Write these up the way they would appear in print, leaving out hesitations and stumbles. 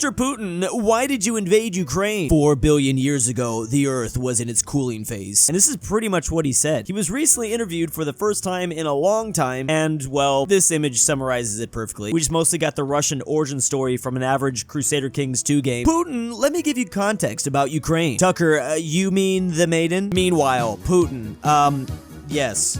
Mr. Putin, why did you invade Ukraine? 4 billion years ago, the Earth was in its cooling phase. And this is pretty much what he said. He was recently interviewed for the first time in a long time, and, well, this image summarizes it perfectly. We just mostly got the Russian origin story from an average Crusader Kings 2 game. Putin, let me give you context about Ukraine. Tucker, you mean the maiden? Meanwhile, Putin, yes.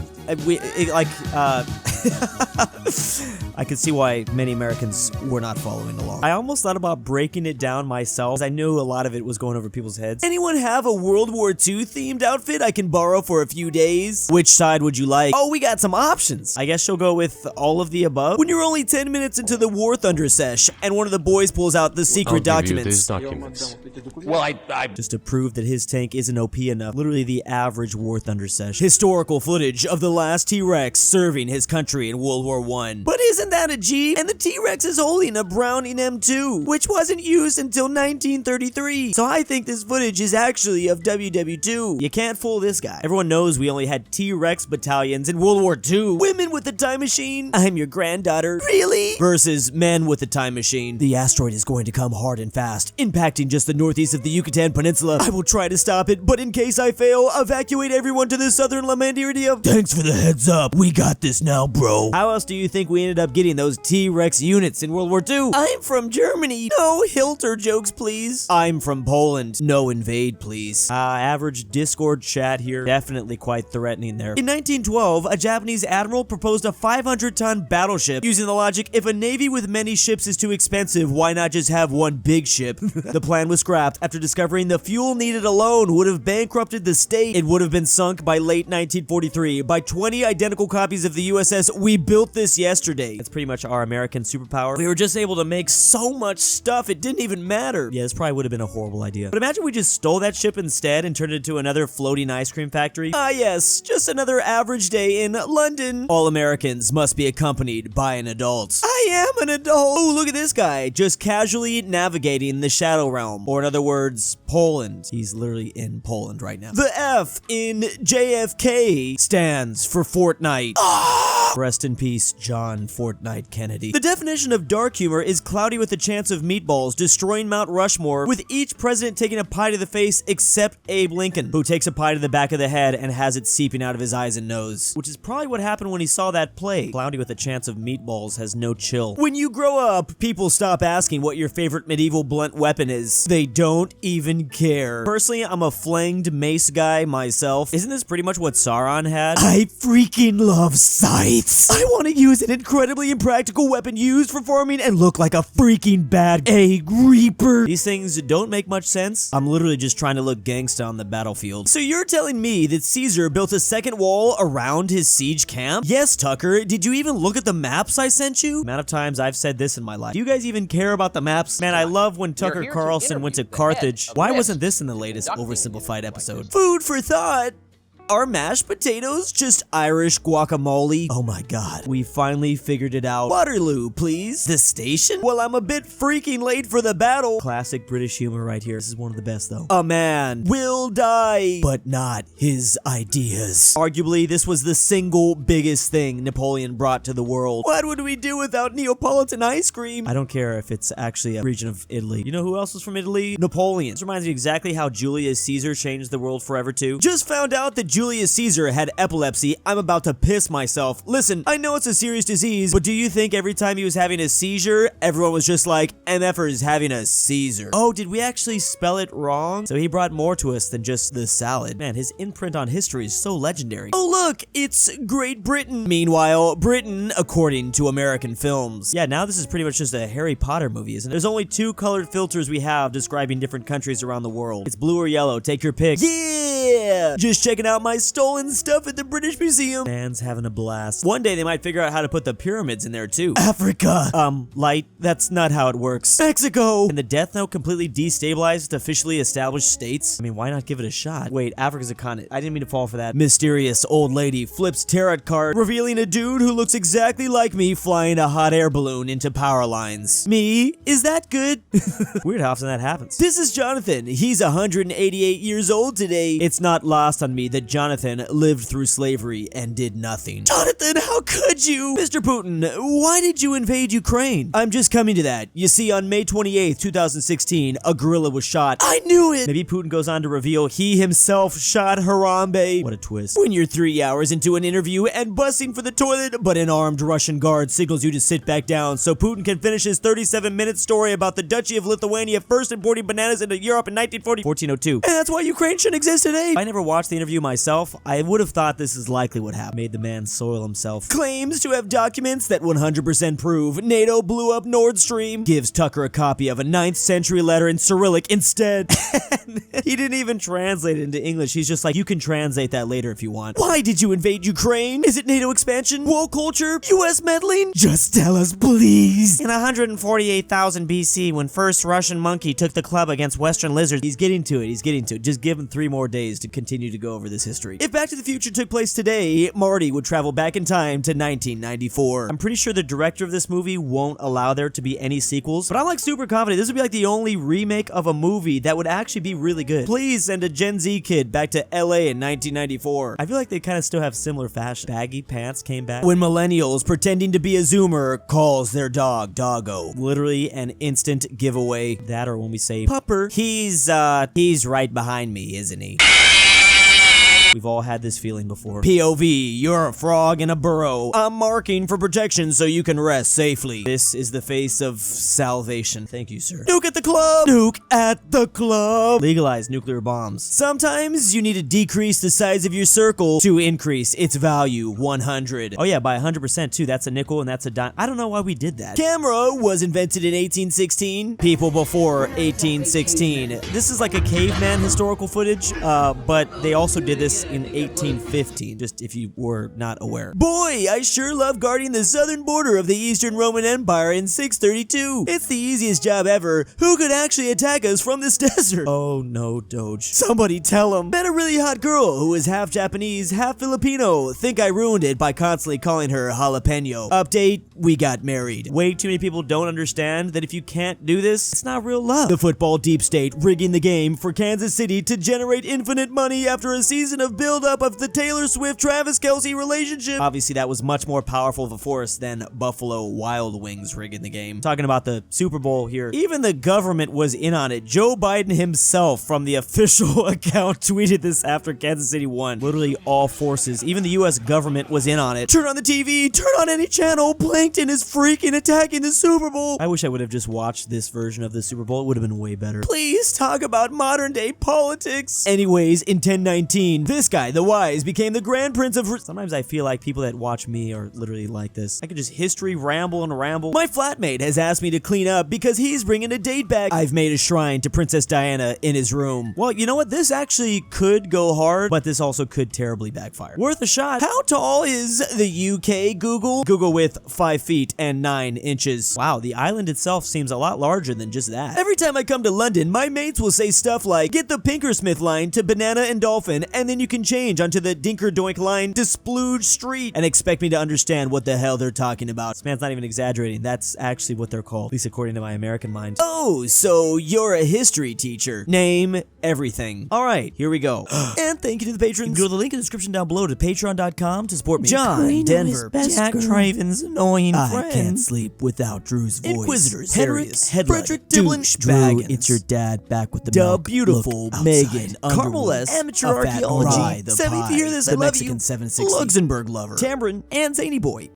I could see why many Americans were not following along. I almost thought about breaking it down myself, as I knew a lot of it was going over people's heads. Anyone have a World War II themed outfit I can borrow for a few days? Which side would you like? Oh, we got some options. I guess she'll go with all of the above. When you're only 10 minutes into the War Thunder sesh, and one of the boys pulls out the secret documents. Well, I just to prove that his tank isn't OP enough. Literally the average War Thunder sesh. Historical footage of the last T-Rex serving his country in World War I. But isn't that a G? And the T-Rex is holding a Browning M2, which wasn't used until 1933. So I think this footage is actually of WW2. You can't fool this guy. Everyone knows we only had T-Rex battalions in World War II. Women with a time machine? I'm your granddaughter. Really? Versus men with a time machine. The asteroid is going to come hard and fast, impacting just the northeast of the Yucatan Peninsula. I will try to stop it, but in case I fail, evacuate everyone to the southern Lamandiria. Thanks for the heads up. We got this now, bro. How else do you think we ended up getting those T-Rex units in World War II? I'm from Germany. No Hilter jokes, please. I'm from Poland. No invade, please. Average Discord chat here. Definitely quite threatening there. In 1912, a Japanese admiral proposed a 500-ton battleship using the logic, if a navy with many ships is too expensive, why not just have one big ship? The plan was scrapped after discovering the fuel needed alone would have bankrupted the state. It would have been sunk by late 1943 by 20 identical copies of the USS We Built This Yesterday. That's pretty much our American superpower. We were just able to make so much stuff, it didn't even matter. Yeah, this probably would have been a horrible idea. But imagine we just stole that ship instead and turned it into another floating ice cream factory. Ah yes, just another average day in London. All Americans must be accompanied by an adult. I am an adult. Oh, look at this guy, just casually navigating the Shadow Realm. Or in other words, Poland. He's literally in Poland right now. The F in JFK stands for Fortnite. Rest in peace, John Fortnite Kennedy. The definition of dark humor is cloudy with the chance of meatballs destroying Mount Rushmore, with each president taking a pie to the face except Abe Lincoln, who takes a pie to the back of the head and has it seeping out of his eyes and nose. Which is probably what happened when he saw that play. Cloudy with a chance of meatballs has no chill. When you grow up, people stop asking what your favorite medieval blunt weapon is. They don't even care. Personally, I'm a flanged mace guy myself. Isn't this pretty much what Sauron had? I freaking love scythes. I want to use an incredibly impractical weapon used for farming and look like a freaking bad egg reaper. These things don't make much sense. I'm literally just trying to look gangsta on the battlefield. So you're telling me that Caesar built a second wall around his siege camp? Yes, Tucker. Did you even look at the maps I sent you? The amount of times I've said this in my life. Do you guys even care about the maps? Man, I love when Tucker Carlson went to Carthage. Why wasn't this in the latest oversimplified episode? Food for thought. Are mashed potatoes just Irish guacamole? Oh my god, we finally figured it out. Waterloo, please. The station? Well, I'm a bit freaking late for the battle. Classic British humor right here. This is one of the best though. A man will die, but not his ideas. Arguably, this was the single biggest thing Napoleon brought to the world. What would we do without Neapolitan ice cream? I don't care if it's actually a region of Italy. You know who else was from Italy? Napoleon. This reminds me exactly how Julius Caesar changed the world forever too. Just found out that Julius Caesar had epilepsy. I'm about to piss myself. Listen, I know it's a serious disease, but do you think every time he was having a seizure, everyone was just like, MFer is having a Caesar? Oh, did we actually spell it wrong? So he brought more to us than just the salad. Man, his imprint on history is so legendary. Oh look, it's Great Britain. Meanwhile, Britain, according to American films. Yeah, now this is pretty much just a Harry Potter movie, isn't it? There's only 2 colored filters we have describing different countries around the world. It's blue or yellow, take your pick. Yeah! Just checking out my stolen stuff at the British Museum. Man's having a blast. One day they might figure out how to put the pyramids in there too. Africa. Light, that's not how it works. Mexico. Can the Death Note completely destabilize officially established states? I mean, why not give it a shot? Wait, Africa's a continent. I didn't mean to fall for that. Mysterious old lady flips tarot card, revealing a dude who looks exactly like me flying a hot air balloon into power lines. Me? Is that good? Weird how often that happens. This is Jonathan. He's 188 years old today. It's not lost on me that Jonathan lived through slavery and did nothing. Jonathan, how could you? Mr. Putin, why did you invade Ukraine? I'm just coming to that. You see, on May 28th, 2016, a gorilla was shot. I knew it! Maybe Putin goes on to reveal he himself shot Harambe. What a twist. When you're 3 hours into an interview and busting for the toilet, but an armed Russian guard signals you to sit back down so Putin can finish his 37-minute story about the Duchy of Lithuania first importing bananas into Europe in 1402. And that's why Ukraine shouldn't exist today. If I never watched the interview myself, I would have thought this is likely what happened. Made the man soil himself. Claims to have documents that 100% prove NATO blew up Nord Stream. Gives Tucker a copy of a 9th century letter in Cyrillic instead. He didn't even translate it into English. He's just like, you can translate that later if you want. Why did you invade Ukraine? Is it NATO expansion? Woke culture? US meddling? Just tell us, please. In 148,000 BC, when first Russian monkey took the club against Western lizards. He's getting to it. He's getting to it. Just give him 3 more days to continue to go over this history. If Back to the Future took place today, Marty would travel back in time to 1994. I'm pretty sure the director of this movie won't allow there to be any sequels, but I'm like super confident this would be like the only remake of a movie that would actually be really good. Please send a Gen Z kid back to LA in 1994. I feel like they kind of still have similar fashion. Baggy pants came back. When millennials pretending to be a Zoomer calls their dog Doggo. Literally an instant giveaway. That or when we say Pupper, he's right behind me, isn't he? We've all had this feeling before. POV, you're a frog in a burrow. I'm marking for protection so you can rest safely. This is the face of salvation. Thank you, sir. Nuke at the club! Nuke at the club! Legalize nuclear bombs. Sometimes you need to decrease the size of your circle to increase its value 100. Oh yeah, by 100% too. That's a nickel and that's a dime. I don't know why we did that. Camera was invented in 1816. People before 1816. This is like a caveman historical footage, but they also did this in 1815, just if you were not aware. Boy, I sure love guarding the southern border of the Eastern Roman Empire in 632. It's the easiest job ever. Who could actually attack us from this desert? Oh no, Doge. Somebody tell him. Met a really hot girl who is half Japanese, half Filipino. Think I ruined it by constantly calling her jalapeno. Update, we got married. Way too many people don't understand that if you can't do this, it's not real love. The football deep state rigging the game for Kansas City to generate infinite money after a season of build-up of the Taylor Swift-Travis Kelce relationship. Obviously, that was much more powerful of a force than Buffalo Wild Wings rigging the game. Talking about the Super Bowl here. Even the government was in on it. Joe Biden himself from the official account tweeted this after Kansas City won. Literally all forces, even the US government was in on it. Turn on the TV, turn on any channel, Plankton is freaking attacking the Super Bowl. I wish I would have just watched this version of the Super Bowl. It would have been way better. Please talk about modern day politics. Anyways, in 1019, this guy, the Wise, became the Grand Prince of... Sometimes I feel like people that watch me are literally like this. I could just history ramble and ramble. My flatmate has asked me to clean up because he's bringing a date back. I've made a shrine to Princess Diana in his room. Well, you know what? This actually could go hard, but this also could terribly backfire. Worth a shot. How tall is the UK Google? Google with 5 feet and 9 inches. Wow, the island itself seems a lot larger than just that. Every time I come to London, my mates will say stuff like, get the Pinkersmith line to Banana and Dolphin, and then you can change onto the Dinkerdoink line to Splooge Street, and expect me to understand what the hell they're talking about. This man's not even exaggerating. That's actually what they're called, at least according to my American mind. Oh, so you're a history teacher. Name everything. All right, here we go. And thank you to the patrons. Go to the link in the description down below to patreon.com to support me. JohnDenver, Jack Traven's annoying friend. I can't sleep without Drew's voice. Henrik Hedlund, Fredrik Tibblin, Drew, it's your dad back with the DaBeautiful-MEGAN-Underwood, Carmel Saida, amateur archaeology, sebby, if you hear this, I love you, LuxembourgLover, Tambre, and ZaneyBoi.